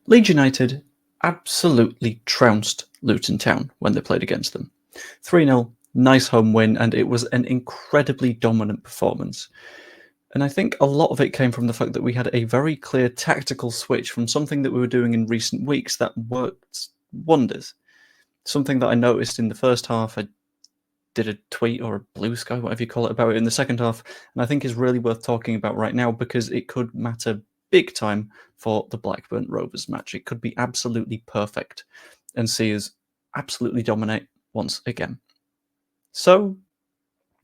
Leeds United absolutely trounced Luton Town when they played against them. 3-0, nice home win, and it was an incredibly dominant performance. And I think a lot of it came from the fact that we had a very clear tactical switch from something that we were doing in recent weeks that worked wonders. Something that I noticed in the first half, I did a tweet or a blue sky, whatever you call it, about it in the second half, and I think is really worth talking about right now because it could matter big time for the Blackburn Rovers match. It could be absolutely perfect and see us absolutely dominate once again. So,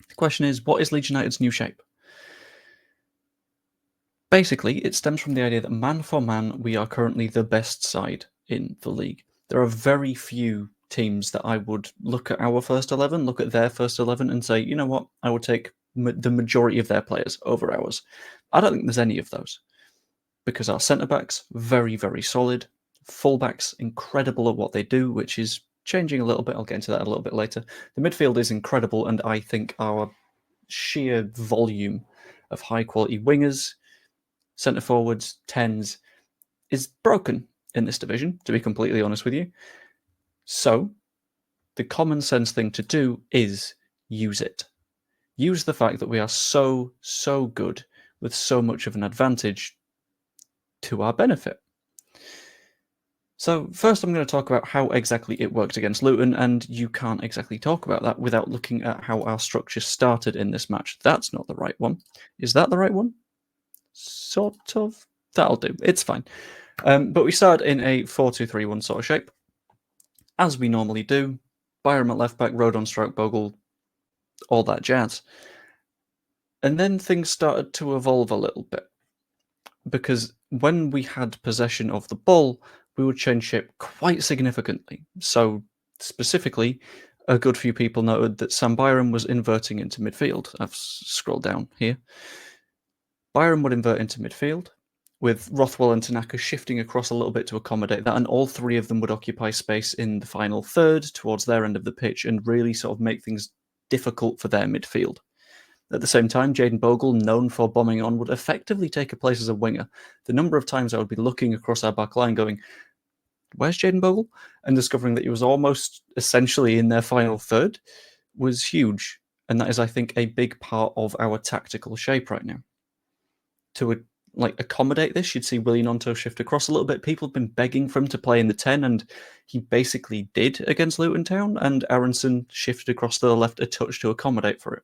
the question is, what is Leeds United's new shape? Basically, it stems from the idea that man for man, we are currently the best side in the league. There are very few teams that I would look at our first 11, look at their first 11 and say, you know what, I would take the majority of their players over ours. I don't think there's any of those because our centre-backs, very, very solid. Full-backs, incredible at what they do, which is changing a little bit. I'll get into that a little bit later. The midfield is incredible, and I think our sheer volume of high-quality wingers, centre forwards, 10s, is broken in this division, to be completely honest with you. So, the common sense thing to do is use it. Use the fact that we are so good with so much of an advantage to our benefit. So, first I'm going to talk about how exactly it worked against Luton, and you can't exactly talk about that without looking at how our structure started in this match. That's not the right one. Is that the right one? Sort of. That'll do. It's fine. But we started in a 4-2-3-1 sort of shape, as we normally do. Byram at left back, Rodon, Stroke, Bogle, all that jazz. And then things started to evolve a little bit, because when we had possession of the ball, we would change shape quite significantly. So, specifically, a good few people noted that Sam Byram was inverting into midfield. I've scrolled down here. Byram would invert into midfield, with Rothwell and Tanaka shifting across a little bit to accommodate that, and all three of them would occupy space in the final third towards their end of the pitch and really sort of make things difficult for their midfield. At the same time, Jayden Bogle, known for bombing on, would effectively take a place as a winger. The number of times I would be looking across our back line going, where's Jayden Bogle? And discovering that he was almost essentially in their final third was huge. And that is, I think, a big part of our tactical shape right now. To accommodate this, you'd see Willie Gnonto shift across a little bit. People have been begging for him to play in the 10, and he basically did against Luton Town, and Aronson shifted across to the left a touch to accommodate for it.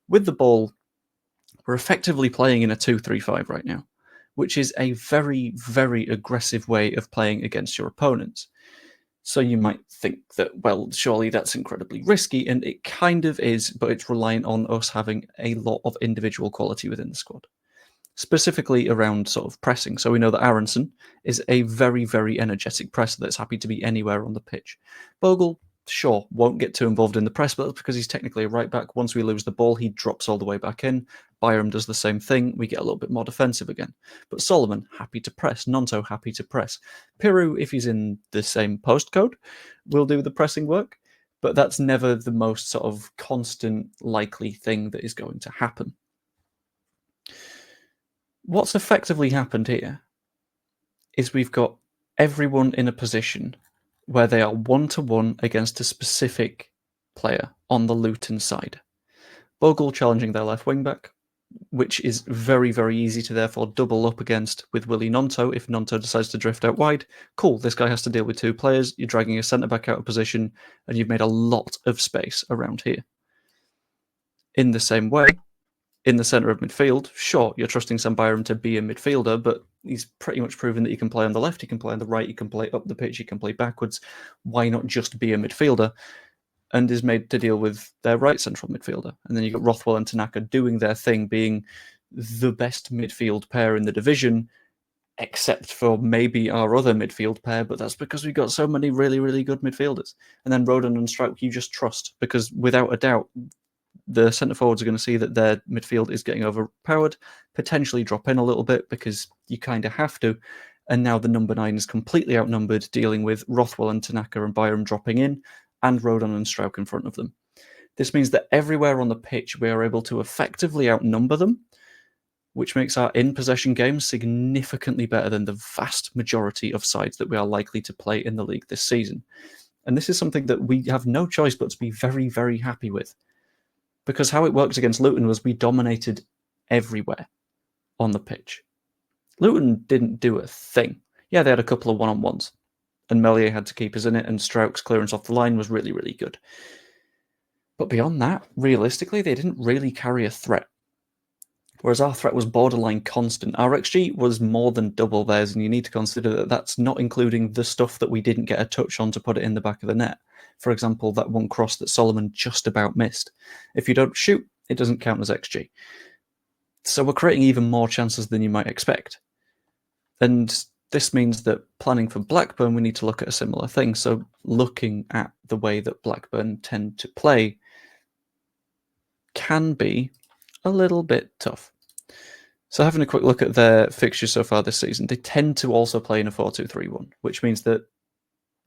With the ball, we're effectively playing in a 2-3-5 right now, which is a very, very aggressive way of playing against your opponents. So you might think that, well, surely that's incredibly risky, and it kind of is, but it's reliant on us having a lot of individual quality within the squad, specifically around sort of pressing. So we know that Aronson is a very, very energetic presser that's happy to be anywhere on the pitch. Bogle, sure, won't get too involved in the press, but that's because he's technically a right back. Once we lose the ball, he drops all the way back in. Byram does the same thing. We get a little bit more defensive again. But Solomon, happy to press. Gnonto, happy to press. Piru, if he's in the same postcode, will do the pressing work, but that's never the most sort of constant, likely thing that is going to happen. What's effectively happened here is we've got everyone in a position where they are one-to-one against a specific player on the Luton side. Bogle challenging their left wing-back, which is very, very easy to therefore double up against with Willie Gnonto if Gnonto decides to drift out wide. Cool, this guy has to deal with two players, you're dragging a centre-back out of position, and you've made a lot of space around here. In the same way, in the centre of midfield, sure, you're trusting Sam Byram to be a midfielder, but he's pretty much proven that he can play on the left, he can play on the right, he can play up the pitch, he can play backwards. Why not just be a midfielder? And is made to deal with their right central midfielder. And then you've got Rothwell and Tanaka doing their thing, being the best midfield pair in the division, except for maybe our other midfield pair, but that's because we've got so many really, really good midfielders. And then Rodon and Stroke you just trust, because without a doubt, the centre forwards are going to see that their midfield is getting overpowered, potentially drop in a little bit because you kind of have to. And now the number 9 is completely outnumbered, dealing with Rothwell and Tanaka and Byram dropping in, and Rodon and Stroke in front of them. This means that everywhere on the pitch we are able to effectively outnumber them, which makes our in-possession games significantly better than the vast majority of sides that we are likely to play in the league this season. And this is something that we have no choice but to be very, very happy with. Because how it worked against Luton was we dominated everywhere on the pitch. Luton didn't do a thing. Yeah, they had a couple of one-on-ones, and Meslier had to keep us in it, and Strauch's clearance off the line was really, really good. But beyond that, realistically, they didn't really carry a threat. Whereas our threat was borderline constant. Our XG was more than double theirs, and you need to consider that that's not including the stuff that we didn't get a touch on to put it in the back of the net. For example, that one cross that Solomon just about missed. If you don't shoot, it doesn't count as XG. So we're creating even more chances than you might expect. And this means that planning for Blackburn, we need to look at a similar thing. So looking at the way that Blackburn tend to play can be a little bit tough. So having a quick look at their fixtures so far this season, they tend to also play in a 4-2-3-1, which means that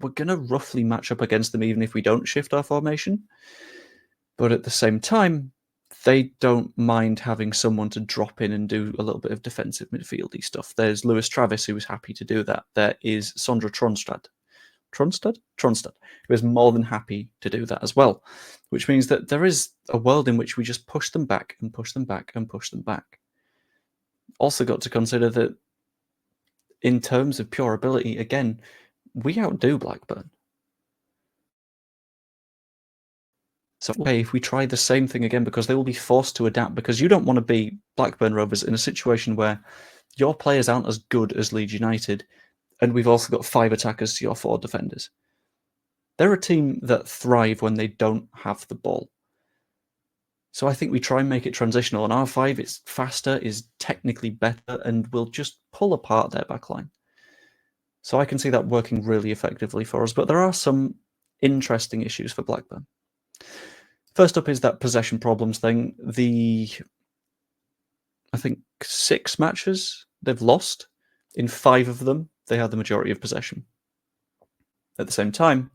we're going to roughly match up against them even if we don't shift our formation. But at the same time, they don't mind having someone to drop in and do a little bit of defensive midfieldy stuff. There's Lewis Travis, who is happy to do that. There is Sondre Tronstad, who is more than happy to do that as well, which means that there is a world in which we just push them back and push them back and push them back. Also got to consider that in terms of pure ability, again, we outdo Blackburn. So okay, if we try the same thing again, because they will be forced to adapt, because you don't want to be Blackburn Rovers in a situation where your players aren't as good as Leeds United, and we've also got 5 attackers to your 4 defenders. They're a team that thrive when they don't have the ball. So I think we try and make it transitional. On R5, it's faster, is technically better, and will just pull apart their backline. So I can see that working really effectively for us, but there are some interesting issues for Blackburn. First up is that possession problems thing. I think 6 matches they've lost. In 5 of them, they had the majority of possession. At the same time,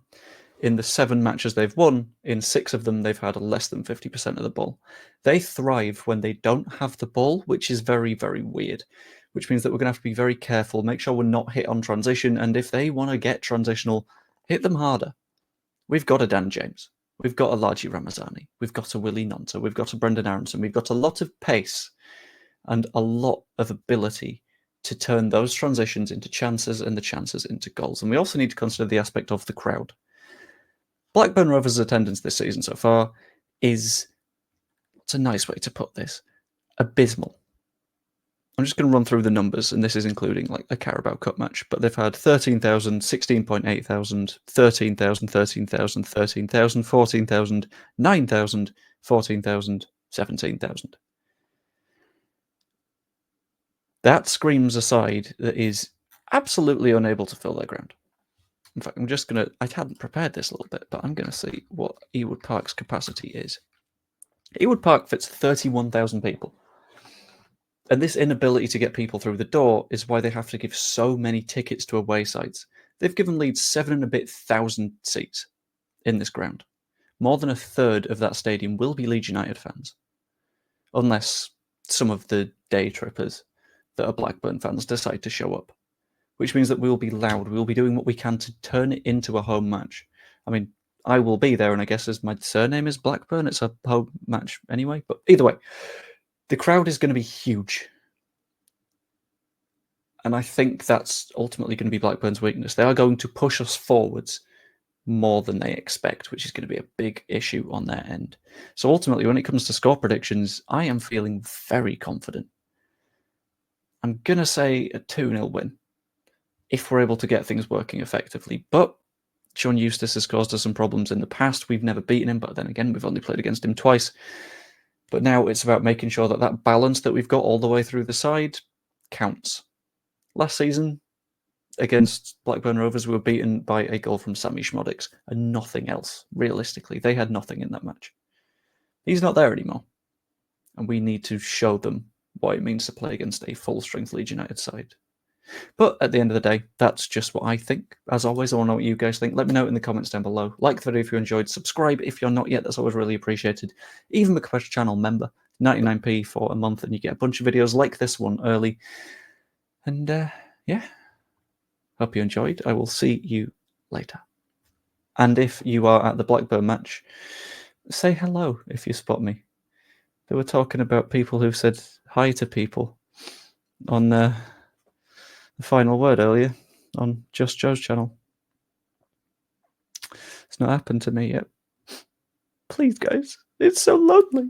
in the 7 matches they've won, in 6 of them, they've had less than 50% of the ball. They thrive when they don't have the ball, which is very, very weird, which means that we're going to have to be very careful, make sure we're not hit on transition, and if they want to get transitional, hit them harder. We've got a Dan James. We've got a Laji Ramazani. We've got a Willie Nonta. We've got a Brendan Aronson. We've got a lot of pace and a lot of ability to turn those transitions into chances and the chances into goals. And we also need to consider the aspect of the crowd. Blackburn Rovers' attendance this season so far is, what's a nice way to put this, abysmal. I'm just going to run through the numbers, and this is including like a Carabao Cup match, but they've had 13,000, 16.8 thousand, 13,000, 13,000, 13,000, 14,000, 9,000, 14,000, 17,000. That screams a side that is absolutely unable to fill their ground. In fact, I hadn't prepared this a little bit, but I'm going to see what Ewood Park's capacity is. Ewood Park fits 31,000 people. And this inability to get people through the door is why they have to give so many tickets to away sides. They've given Leeds 7 and a bit thousand seats in this ground. More than a third of that stadium will be Leeds United fans. Unless some of the day trippers that are Blackburn fans decide to show up. Which means that we'll be loud. We'll be doing what we can to turn it into a home match. I mean, I will be there, and I guess as my surname is Blackburn, it's a home match anyway. But either way, the crowd is going to be huge. And I think that's ultimately going to be Blackburn's weakness. They are going to push us forwards more than they expect, which is going to be a big issue on their end. So ultimately, when it comes to score predictions, I am feeling very confident. I'm going to say a 2-0 win, if we're able to get things working effectively. But Sean Eustace has caused us some problems in the past. We've never beaten him, but then again, we've only played against him twice. But now it's about making sure that that balance that we've got all the way through the side counts. Last season, against Blackburn Rovers, we were beaten by a goal from Sammy Schmodix and nothing else. Realistically, they had nothing in that match. He's not there anymore. And we need to show them what it means to play against a full-strength Leeds United side. But at the end of the day, that's just what I think. As always, I want to know what you guys think. Let me know in the comments down below. Like the video if you enjoyed. Subscribe if you're not yet. That's always really appreciated. Even become a channel member. 99p for a month, and you get a bunch of videos like this one early. And yeah, hope you enjoyed. I will see you later. And if you are at the Blackburn match, say hello if you spot me. They were talking about people who said hi to people on the final word earlier on Just Joe's channel. It's not happened to me yet. Please, guys, it's so lonely.